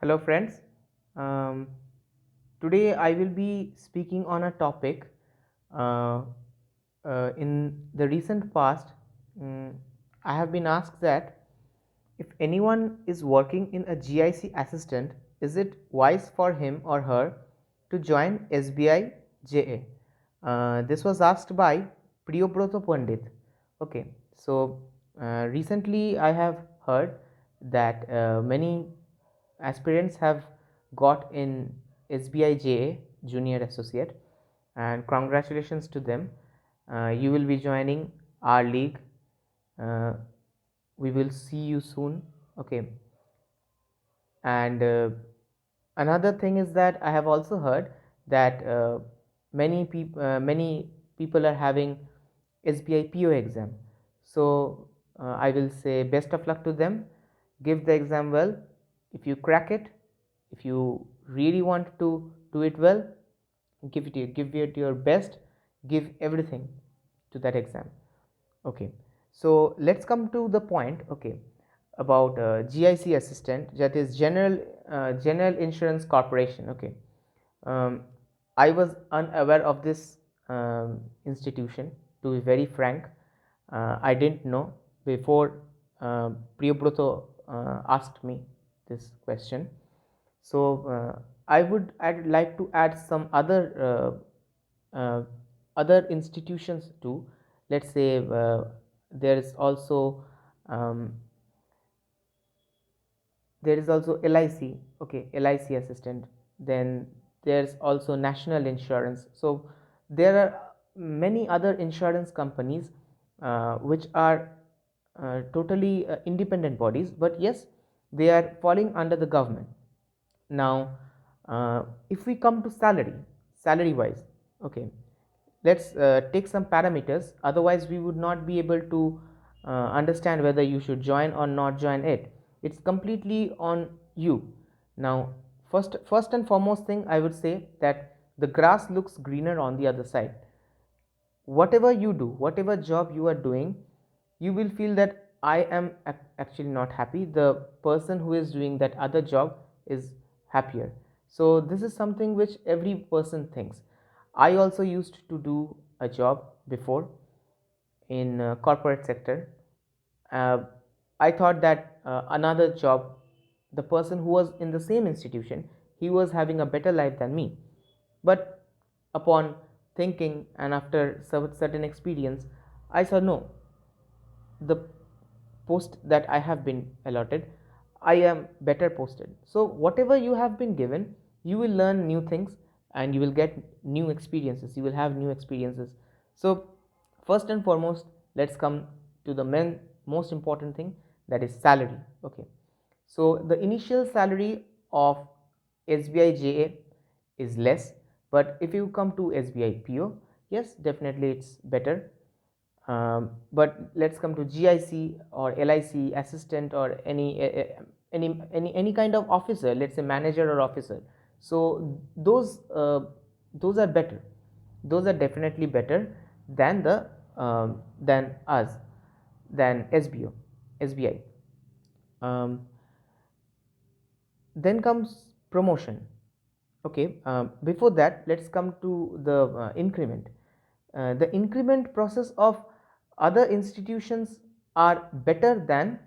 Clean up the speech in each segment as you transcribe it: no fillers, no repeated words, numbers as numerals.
Hello, friends. Um, Today I will be speaking on a topic. Uh, in the recent past, mm, I have been asked that if anyone is working in a GIC assistant, is it wise for him or her to join SBI JA? This was asked by Priyobroto Pandit. Okay, so recently I have heard that many aspirants have got in SBI JA Junior Associate, and congratulations to them. You will be joining our league. Uh, we will see you soon. Okay, and another thing is that I have also heard that many people are having SBI PO exam. So I will say best of luck to them. Give the exam well. If you crack it, if you really want to do it well, give it your best. Give everything to that exam. Okay, so let's come to the point. Okay, about GIC assistant, that is General Insurance Corporation. Okay, um, I was unaware of this institution. To be very frank, I didn't know before Priyobroto asked me this question. So I'd like to add some other institutions too. Let's say there is also um, there is also LIC. Okay, LIC assistant. Then there's also national insurance. So there are many other insurance companies which are totally independent bodies, but yes, they are falling under the government. Now if we come to salary wise, okay, let's take some parameters, otherwise we would not be able to understand whether you should join or not join it. It's completely on you. Now first and foremost thing, I would say that the grass looks greener on the other side. Whatever you do, whatever job you are doing, you will feel that I am actually not happy, the person who is doing that other job is happier. So this is something which every person thinks. I also used to do a job before in corporate sector. uh, I thought that another job, the person who was in the same institution, he was having a better life than me. But upon thinking and after certain experience, I saw no, the post that I have been allotted, I am better posted. So whatever you have been given, you will learn new things and you will get new experiences, you will have new experiences. So first and foremost, let's come to the most important thing, that is salary. Okay, so the initial salary of SBI JA is less, but if you come to SBI PO, yes, definitely it's better. But let's come to GIC or LIC assistant or any kind of officer, let's say manager or officer. So those are better. Those are definitely better than the than us, than SBI. Um, then comes promotion. Okay, before that, let's come to the increment. The increment process of other institutions are better than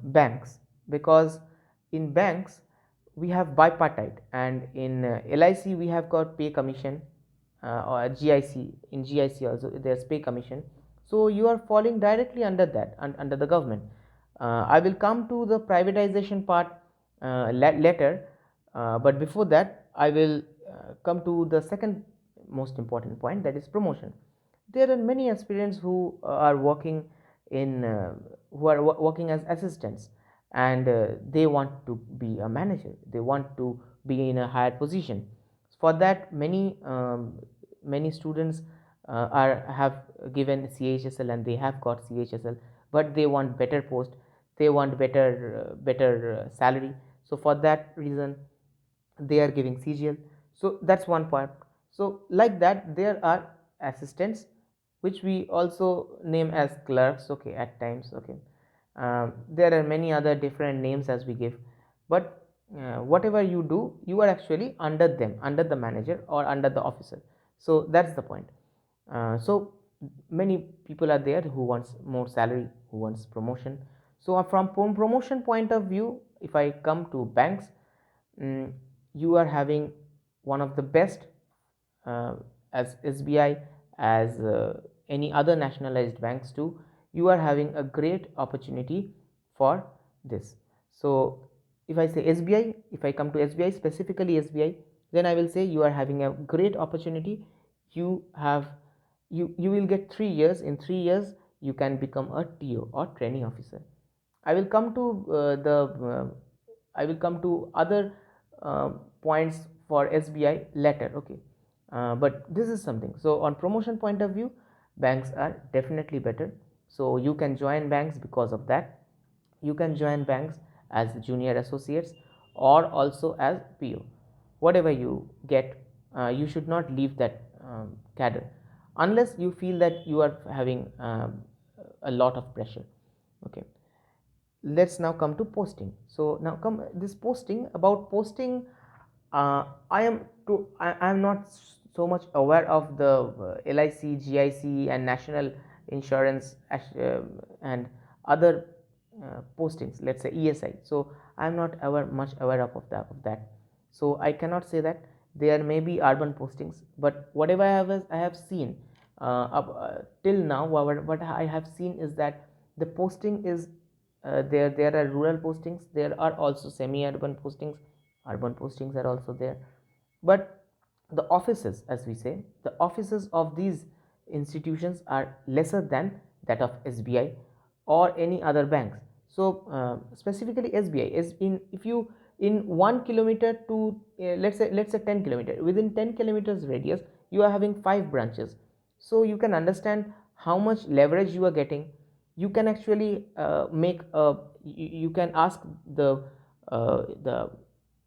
banks, because in banks we have bipartite, and in LIC we have got pay commission, or GIC, in GIC also there's pay commission. So you are falling directly under that, under the government. I will come to the privatization part later, but before that I will come to the second most important point, that is promotion. There are many aspirants who are working in who are working as assistants, and they want to be a manager, they want to be in a higher position. For that, many students are have given CHSL and they have got CHSL, but they want better post, they want better salary. So for that reason they are giving CGL. So that's one part. So like that, there are assistants which we also name as clerks. Okay, at times. Okay, there are many other different names as we give, but whatever you do, you are actually under them, under the manager or under the officer. So that's the point. So many people are there who wants more salary, who wants promotion. So from promotion point of view, if I come to banks, you are having one of the best, uh, as SBI, as any other nationalized banks too. You are having a great opportunity for this. So if I say SBI, if I come to SBI, specifically SBI, then I will say you are having a great opportunity. You have, you will get 3 years. In 3 years you can become a TO or training officer. I will come to I will come to other uh, points for SBI later. Okay, but this is something. So on promotion point of view, banks are definitely better. So you can join banks because of that. You can join banks as junior associates or also as PO. Whatever you get, you should not leave that cadre unless you feel that you are having a lot of pressure. Okay, let's now come to posting. So now come this posting, about posting, I am not so much aware of the LIC, GIC and national insurance and other postings, let's say ESI. So I am not much aware of that. So I cannot say that. There may be urban postings, but whatever I have seen till now, what I have seen is that the posting is there are rural postings, there are also semi-urban postings, urban postings are also there. But the offices, as we say, the offices of these institutions are lesser than that of SBI or any other banks. So specifically SBI is in, if you in 1 kilometer to let's say 10 kilometer, within 10 kilometers radius you are having 5 branches. So you can understand how much leverage you are getting. You can actually make a, you can ask uh, the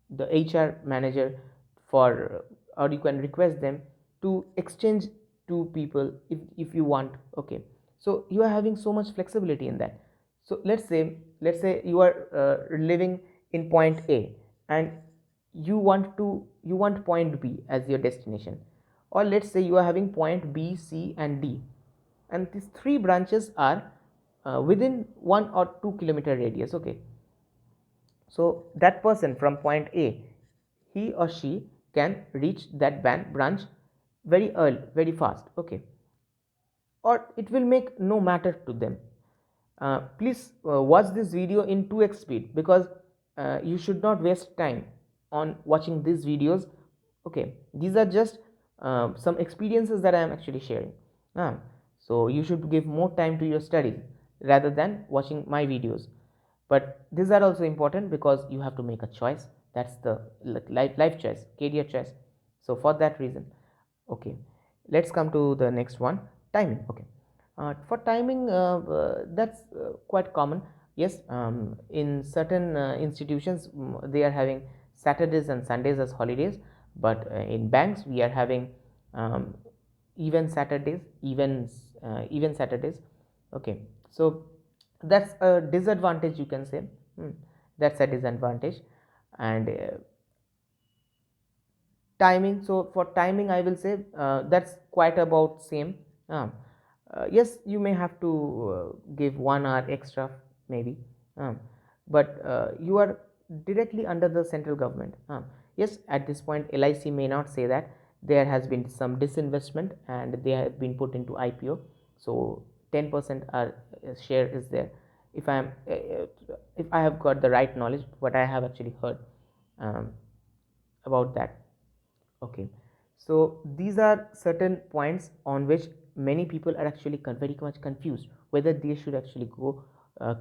the HR manager for, or you can request them to exchange to people if you want. Okay, so you are having so much flexibility in that. So let's say you are living in point A and you want point B as your destination, or let's say you are having point B, C and D, and these 3 branches are within 1 or 2 kilometer radius. Okay, so that person from point A, he or she can reach that branch very early, very fast. Okay, or it will make no matter to them. Please watch this video in 2x speed, because you should not waste time on watching these videos. Okay, these are just some experiences that I am actually sharing. So you should give more time to your studies rather than watching my videos. But these are also important because you have to make a choice. That's the life choice, career choice. So for that reason, okay, let's come to the next one, timing. Okay, for timing, that's quite common. Yes, in certain institutions, they are having Saturdays and Sundays as holidays, but in banks we are having um, even Saturdays, even Saturdays. Okay, so that's a disadvantage, you can say. Hmm, that's a disadvantage. And timing, so for timing I will say that's quite about same. Yes, you may have to give 1 hour extra maybe, but you are directly under the central government. Yes, at this point LIC may not say that there has been some disinvestment and they have been put into IPO, so 10% are share is there. If I am if I have got the right knowledge, what I have actually heard um, about that. Okay, so these are certain points on which many people are actually very much confused whether they should actually go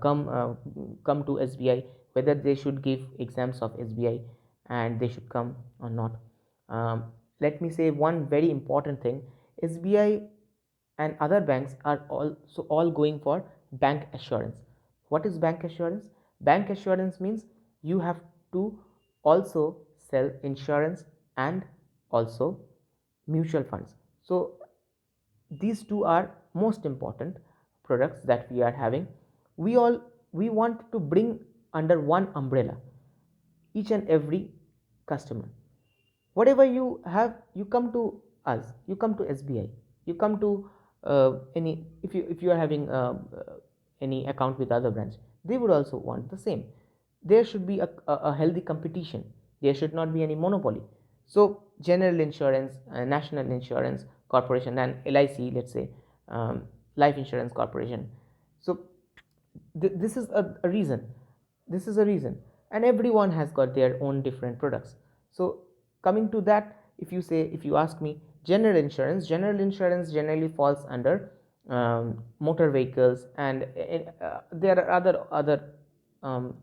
come to SBI, whether they should give exams of SBI and they should come or not. Let me say one very important thing: SBI and other banks are also all going for bank assurance. What is bank assurance? Bank assurance means you have to also sell insurance and also mutual funds. So these two are most important products that we are having. We want to bring under one umbrella. each and every customer. Whatever you have, you come to us, you come to SBI, you come to any, if you are having any account with other branch, they would also want the same. There should be a healthy competition, there should not be any monopoly. So general insurance, national insurance corporation, and LIC, let's say, life insurance corporation. So this is a reason, this is a reason, and everyone has got their own different products. So coming to that, if you say, if you ask me, general insurance generally falls under motor vehicles, and there are um,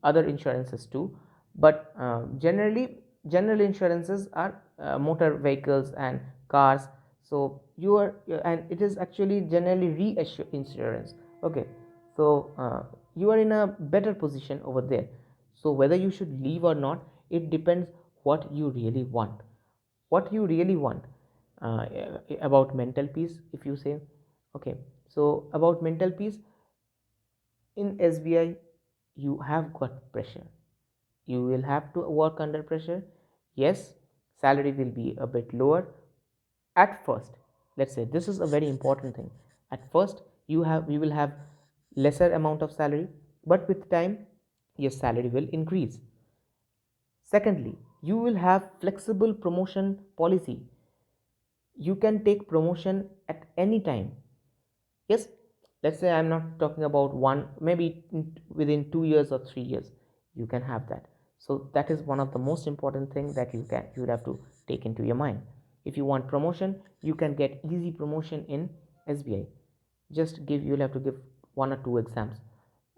other insurances too, but generally general insurances are motor vehicles and cars. So you are, and it is actually generally reassure insurance. Okay, so you are in a better position over there. So whether you should leave or not, it depends what you really want, what you really want. uh, about mental peace, if you say, okay, so about mental peace, in SBI you have got pressure, you will have to work under pressure. Yes, salary will be a bit lower at first. Let's say this is a very important thing. At first you will have lesser amount of salary, but with time your salary will increase. Secondly, you will have flexible promotion policy, you can take promotion at any time. Yes, let's say I'm not talking about one, maybe within 2 years or 3 years you can have that. So that is one of the most important thing that you will have to take into your mind. If you want promotion, you can get easy promotion in SBI. Just give, you'll have to give 1 or 2 exams,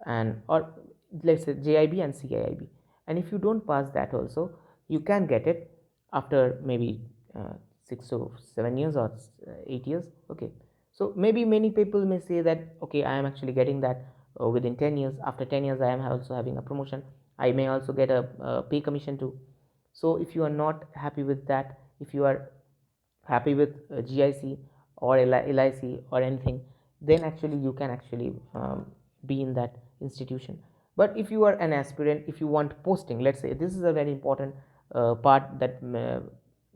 and or let's say JIB and CIIB, and if you don't pass that also, you can get it after maybe 6 to 7 years or 8 years. Okay, so maybe many people may say that, okay, I am actually getting that within 10 years, after 10 years I am also having a promotion, I may also get a pay commission too. So if you are not happy with that, if you are happy with GIC or LIC or anything, then actually you can actually be in that institution. But if you are an aspirant, if you want posting, let's say, this is a very important part that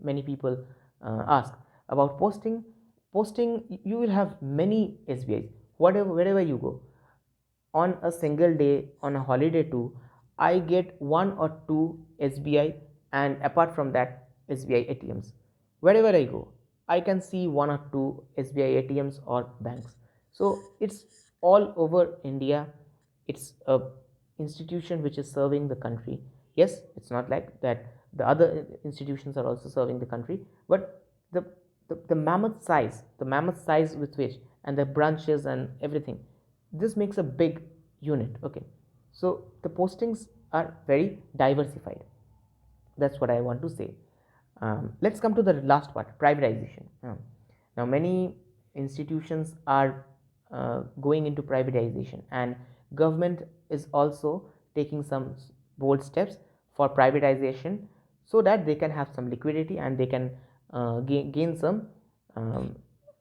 many people ask about posting. Posting, you will have many SBIs, whatever, wherever you go. On a single day, on a holiday too, I get 1 or 2 SBI, and apart from that, SBI ATMs. Wherever I go, I can see 1 or 2 SBI ATMs or banks. So it's all over India. It's a institution which is serving the country. Yes, it's not like that the other institutions are also serving the country, but the the mammoth size with which, and the branches and everything, this makes a big unit. Okay, so the postings are very diversified. That's what I want to say. Let's come to the last part, privatization. Now many institutions are going into privatization, and government is also taking some bold steps for privatization, so that they can have some liquidity and they can gain some um,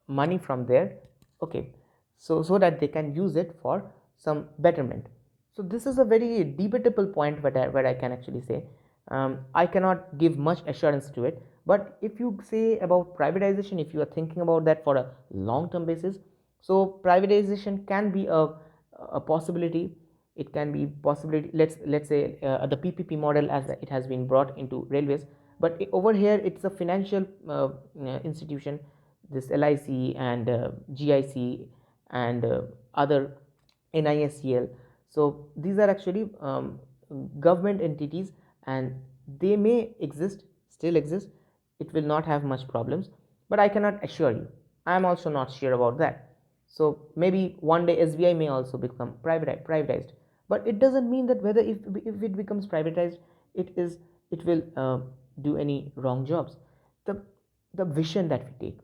money from there. Okay, so that they can use it for some betterment. So this is a very debatable point, where I can actually say, I cannot give much assurance to it. But if you say about privatization, if you are thinking about that for a long term basis, so privatization can be a possibility. It can be possibility. Let's say the PPP model, as it has been brought into railways, but over here it's a financial institution, this LIC and GIC and other NISCL. So these are actually government entities, and they may exist, still exist. It will not have much problems, but I cannot assure you. I am also not sure about that. So maybe one day SBI may also become privatized, but it doesn't mean that whether if it becomes privatized, it will do any wrong jobs. The the vision that we take,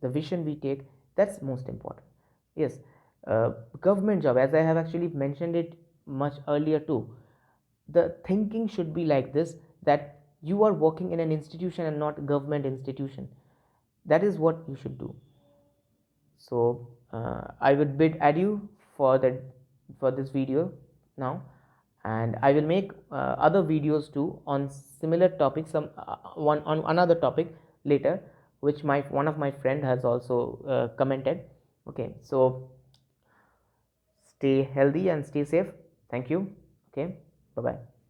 the vision we take, that's most important. Yes, government job, as I have actually mentioned it much earlier too, the thinking should be like this, that you are working in an institution and not government institution. That is what you should do. So I would bid adieu for that, for this video now, and I will make other videos too on similar topics, some one on another topic later, which my one of my friend has also commented. Okay, so stay healthy and stay safe. Thank you. Okay, bye bye.